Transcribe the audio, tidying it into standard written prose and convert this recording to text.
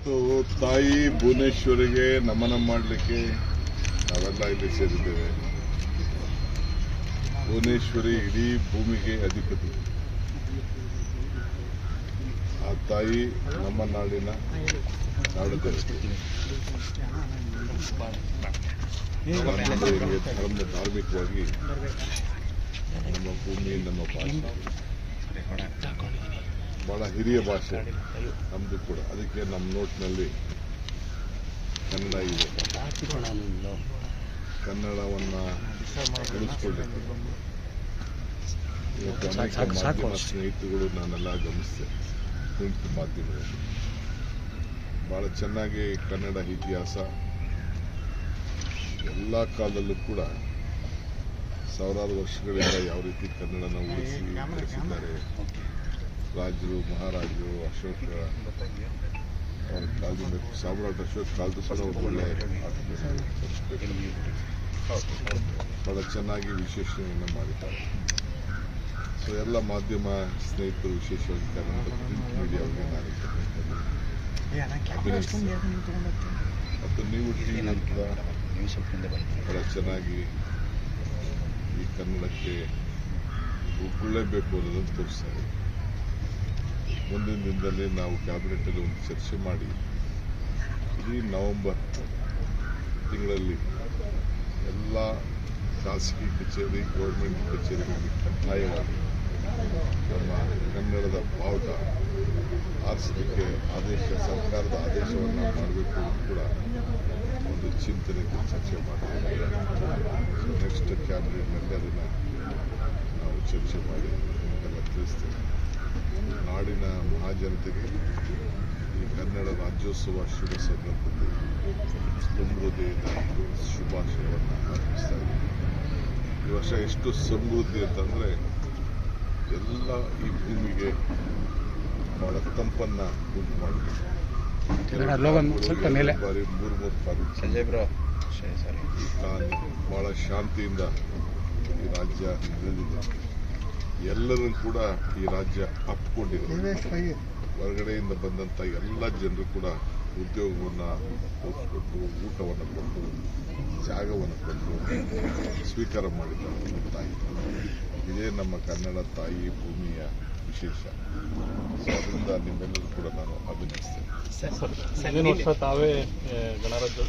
ಇವತ್ತು ತಾಯಿ ಭುವನೇಶ್ವರಿಗೆ ನಮನ ಮಾಡಲಿಕ್ಕೆ ನಾವೆಲ್ಲ ಇಲ್ಲಿ ಸೇರಿದ್ದೇವೆ. ಭುವನೇಶ್ವರಿ ಇಡೀ ಭೂಮಿಗೆ ಅಧಿಪತಿ. ಆ ತಾಯಿ ನಮ್ಮ ನಾಡಿನ ನಾಡದೇವತೆ. ಧರ್ಮ ಧಾರ್ಮಿಕವಾಗಿ ನಮ್ಮ ಭೂಮಿ, ನಮ್ಮ ಭಾಷೆ ಬಹಳ ಹಿರಿಯ ಭಾಷೆ ನಮ್ಮದು ಕೂಡ. ಅದಕ್ಕೆ ನಮ್ಮ ನೋಟ್ನಲ್ಲಿ ಕನ್ನಡ ಇದೆ. ಕನ್ನಡವನ್ನು ಉಳಿಸ್ಕೊಳ್ಳಿಕ್ಕೆ ಇವತ್ತು ಅನೇಕ ಮಾಧ್ಯಮ ಸ್ನೇಹಿತರುಗಳು ನಾನೆಲ್ಲ ಗಮನಿಸಿದೆ. ಪ್ರಿಂಟ್ ಮಾಧ್ಯಮದಲ್ಲಿ ಬಹಳ ಚೆನ್ನಾಗಿ ಕನ್ನಡ ಇತಿಹಾಸ ಎಲ್ಲ ಕಾಲದಲ್ಲೂ ಕೂಡ ಸಾವಿರಾರು ವರ್ಷಗಳಿಂದ ಯಾವ ರೀತಿ ಕನ್ನಡನ ಉಳಿಸಿ ಬೆಳೆಸಿದ್ದಾರೆ. ರಾಜರು, ಮಹಾರಾಜರು, ಅಶೋಕ ಅವರ ಕಾಲದಿಂದ, ಸಾಮ್ರಾಟ್ ಅಶೋಕ್ ಕಾಲದ ಸಹ ಒಳ್ಳೆ ಬಹಳ ಚೆನ್ನಾಗಿ ವಿಶ್ಲೇಷಣೆಯನ್ನು ಮಾಡಿದ್ದಾರೆ. ಸೊ ಎಲ್ಲ ಮಾಧ್ಯಮ ಸ್ನೇಹಿತರು, ವಿಶೇಷವಾಗಿ ಕನ್ನಡ ಪ್ರಿಂಟ್ ಮೀಡಿಯಾವರಿಗೆ ನಾನು ಮತ್ತು ನೀವು ಟಿವಿ ಅಂತ ಬಹಳ ಚೆನ್ನಾಗಿ ಈ ಕನ್ನಡಕ್ಕೆ ಒಗ್ಗೊಳ್ಳೇಬೇಕು ಅನ್ನೋದನ್ನು ತೋರಿಸ್ತಾರೆ. ಮುಂದಿನ ದಿನದಲ್ಲಿ ನಾವು ಕ್ಯಾಬಿನೆಟಲ್ಲಿ ಒಂದು ಚರ್ಚೆ ಮಾಡಿ ಇಡೀ ನವೆಂಬರ್ ತಿಂಗಳಲ್ಲಿ ಎಲ್ಲ ಖಾಸಗಿ ಕಚೇರಿ, ಗೌರ್ಮೆಂಟ್ ಕಚೇರಿಗಳಿಗೆ ಕಡ್ಡಾಯವಾಗಿ ನಮ್ಮ ಕನ್ನಡದ ಬಾವುಟ ಆರಿಸಲಿಕ್ಕೆ ಸರ್ಕಾರದ ಆದೇಶವನ್ನು ಮಾಡಬೇಕು ಕೂಡ ಒಂದು ಚಿಂತನೆಗೆ ಚರ್ಚೆ ಮಾಡ್ತೀವಿ. ನೆಕ್ಸ್ಟ್ ಕ್ಯಾಬಿನೆಟ್ನಲ್ಲಿ ಅದನ್ನು ನಾವು ಚರ್ಚೆ ಮಾಡಿ ನಿಮಗೆಲ್ಲ ತಿಳಿಸ್ತೇವೆ. ನಾಡಿನ ಮಹಾಜನತೆಗೆ ಈ ಕನ್ನಡ ರಾಜ್ಯೋತ್ಸವ ಶುಭ ಸಂದರ್ಭದಲ್ಲಿ ಸಮೃದ್ಧಿಯಿಂದ ಶುಭಾಶಯವನ್ನು ಅರ್ಪಿಸ್ತಾ ಇದ್ದೀವಿ. ಈ ವರ್ಷ ಎಷ್ಟು ಸಮೃದ್ಧಿ ಅಂತಂದರೆ ಎಲ್ಲ ಈ ಭೂಮಿಗೆ ಬಹಳ ತಂಪನ್ನು ಉಂಟು ಮಾಡಿದೆ. ಬಾರಿ 3 ಬಹಳ ಶಾಂತಿಯಿಂದ ಈ ರಾಜ್ಯ ಬೆಳೆದಿದೆ. ಎಲ್ಲರೂ ಕೂಡ ಈ ರಾಜ್ಯ ಅಪ್ಪಿಕೊಂಡಿದೆ. ಹೊರಗಡೆಯಿಂದ ಬಂದಂಥ ಎಲ್ಲ ಜನರು ಕೂಡ ಉದ್ಯೋಗವನ್ನು ಕೊಟ್ಟು, ಊಟವನ್ನು ಕೊಟ್ಟು, ಜಾಗವನ್ನು ಕೊಟ್ಟು ಸ್ವೀಕಾರ ಮಾಡಿದ್ದಾರೆ ತಾಯಿ. ಇದೇ ನಮ್ಮ ಕನ್ನಡ ತಾಯಿ ಭೂಮಿಯ ವಿಶೇಷ. ಸೊ ಅದರಿಂದ ನಿಮ್ಮೆಲ್ಲರೂ ಕೂಡ ನಾನು ಅಭಿನಯಿಸ್ತೇನೆ. ತಾವೇ ಗಣರಾಜ್ಯ